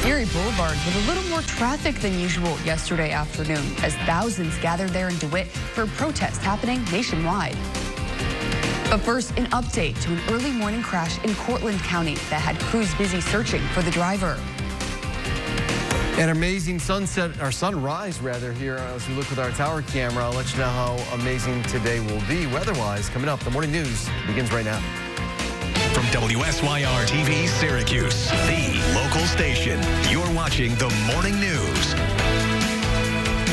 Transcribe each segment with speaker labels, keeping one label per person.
Speaker 1: Erie Boulevard with a little more traffic than usual yesterday afternoon as thousands gathered there in DeWitt for a protest happening nationwide. But first, an update to an early morning crash in Cortland County that had crews busy searching for the driver.
Speaker 2: An amazing sunset, or sunrise rather, here as we look with our tower camera. I'll let you know how amazing today will be weather-wise. Coming up, the morning news begins right now.
Speaker 3: From WSYR TV Syracuse, the local station, you're watching the morning news.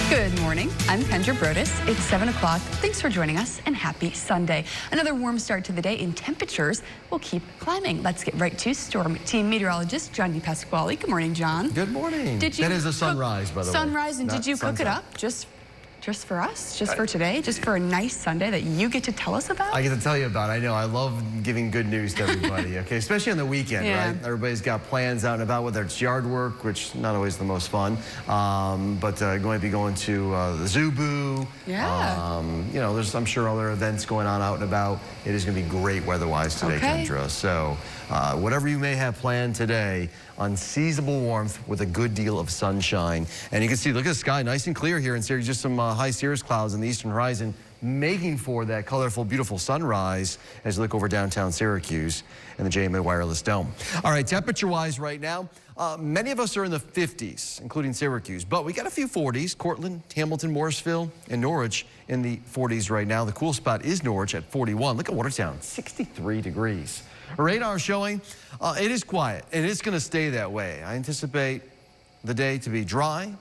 Speaker 1: Good morning. I'm Kendra Brodus. It's 7 o'clock. Thanks for joining us and happy Sunday. Another warm start to the day and temperatures will keep climbing. Let's get right to Storm Team Meteorologist John DePasquale. Good morning, John.
Speaker 2: Good morning.
Speaker 1: That
Speaker 2: is a sunrise, by the way.
Speaker 1: Sunrise, and did you cook it up just for us, just for today, just for a nice Sunday that you get to tell us about?
Speaker 2: I get to tell you about it. I know. I love giving good news to everybody, okay? Especially on the weekend, right? Everybody's got plans out and about, whether it's yard work, which not always the most fun, but going to be going to the Zubu.
Speaker 1: Yeah.
Speaker 2: You know, there's, I'm sure, other events going on out and about. It is going to be great weather-wise today, Kendra. So whatever you may have planned today, unseasonable warmth with a good deal of sunshine. And you can see, look at the sky, nice and clear here in Syracuse. Just some high cirrus clouds in the eastern horizon, making for that colorful, beautiful sunrise as you look over downtown Syracuse and the JMA Wireless Dome. All right, temperature-wise right now, many of us are in the 50s, including Syracuse, but we got a few 40s. Cortland, Hamilton, Morrisville, and Norwich in the 40s right now. The cool spot is Norwich at 41. Look at Watertown, 63 degrees. Radar showing it is quiet, and it's going to stay that way. I anticipate the day to be dry,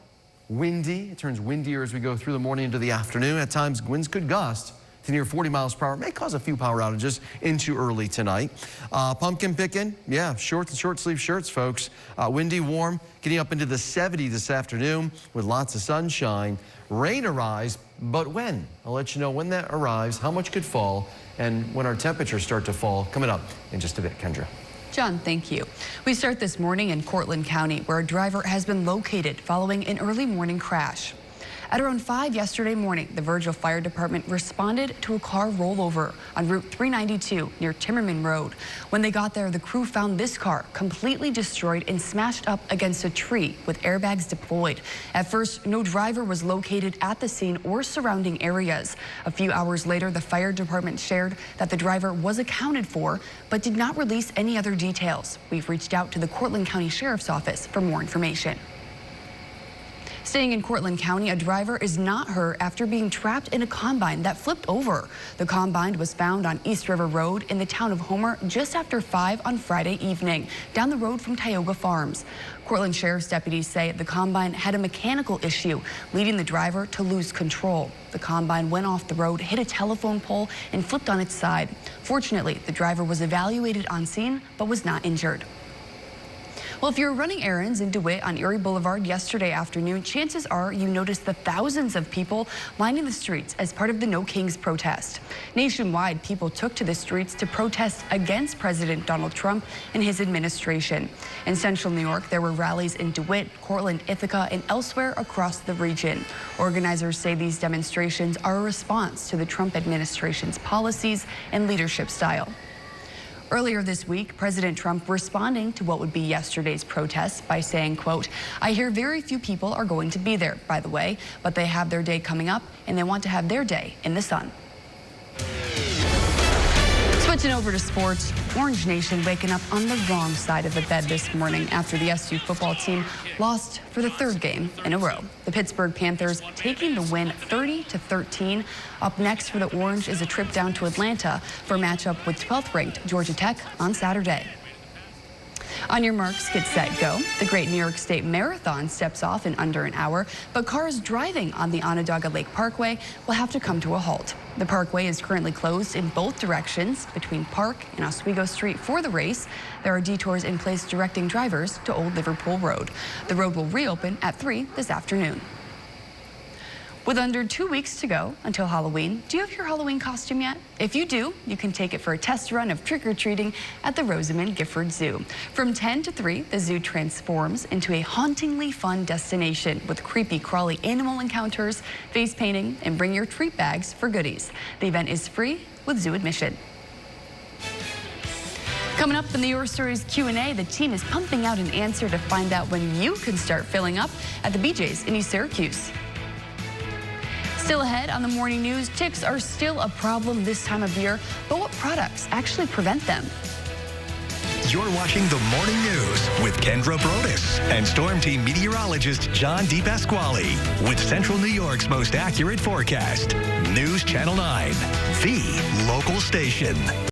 Speaker 2: windy. It turns windier as we go through the morning into the afternoon. At times, winds could gust to near 40 miles per hour. May cause a few power outages into early tonight. Pumpkin picking, yeah, short sleeve shirts, folks. Windy, warm, getting up into the 70s this afternoon with lots of sunshine. Rain arrives, but when? I'll let you know when that arrives, how much could fall, and when our temperatures start to fall. Coming up in just a bit, Kendra.
Speaker 1: John, thank you. We start this morning in Cortland County, where a driver has been located following an early morning crash. At around 5 yesterday morning, the Virgil Fire Department responded to a car rollover on Route 392 near Timmerman Road. When they got there, the crew found this car completely destroyed and smashed up against a tree with airbags deployed. At first, no driver was located at the scene or surrounding areas. A few hours later, the fire department shared that the driver was accounted for, but did not release any other details. We've reached out to the Cortland County Sheriff's Office for more information. Staying in Cortland County, a driver is not hurt after being trapped in a combine that flipped over. The combine was found on East River Road in the town of Homer just after 5 on Friday evening, down the road from Tioga Farms. Cortland Sheriff's deputies say the combine had a mechanical issue, leading the driver to lose control. The combine went off the road, hit a telephone pole, and flipped on its side. Fortunately, the driver was evaluated on scene, but was not injured. Well, if you were running errands in DeWitt on Erie Boulevard yesterday afternoon, chances are you noticed the thousands of people lining the streets as part of the No Kings protest. Nationwide, people took to the streets to protest against President Donald Trump and his administration. In central New York, there were rallies in DeWitt, Cortland, Ithaca, and elsewhere across the region. Organizers say these demonstrations are a response to the Trump administration's policies and leadership style. Earlier this week, President Trump responding to what would be yesterday's protests by saying, quote, "I hear very few people are going to be there, by the way, but they have their day coming up and they want to have their day in the sun." Switching over to sports, Orange Nation waking up on the wrong side of the bed this morning after the SU football team lost for the third game in a row. The Pittsburgh Panthers taking the win 30-13. Up next for the Orange is a trip down to Atlanta for a matchup with 12th-ranked Georgia Tech on Saturday. On your marks, get set, go. The Great New York State Marathon steps off in under an hour, but cars driving on the Onondaga Lake Parkway will have to come to a halt. The parkway is currently closed in both directions between Park and Oswego Street for the race. There are detours in place directing drivers to Old Liverpool Road. The road will reopen at 3 this afternoon. With under 2 weeks to go until Halloween, do you have your Halloween costume yet? If you do, you can take it for a test run of trick-or-treating at the Rosamond Gifford Zoo. From 10 to 3, the zoo transforms into a hauntingly fun destination with creepy, crawly animal encounters, face painting, and bring your treat bags for goodies. The event is free with zoo admission. Coming up in the Your Stories Q&A, the team is pumping out an answer to find out when you can start filling up at the BJ's in East Syracuse. Still ahead on the morning news, ticks are still a problem this time of year, but what products actually prevent them?
Speaker 3: You're watching the Morning News with Kendra Brodus and Storm Team meteorologist John DePasquale with Central New York's most accurate forecast. News Channel 9, the local station.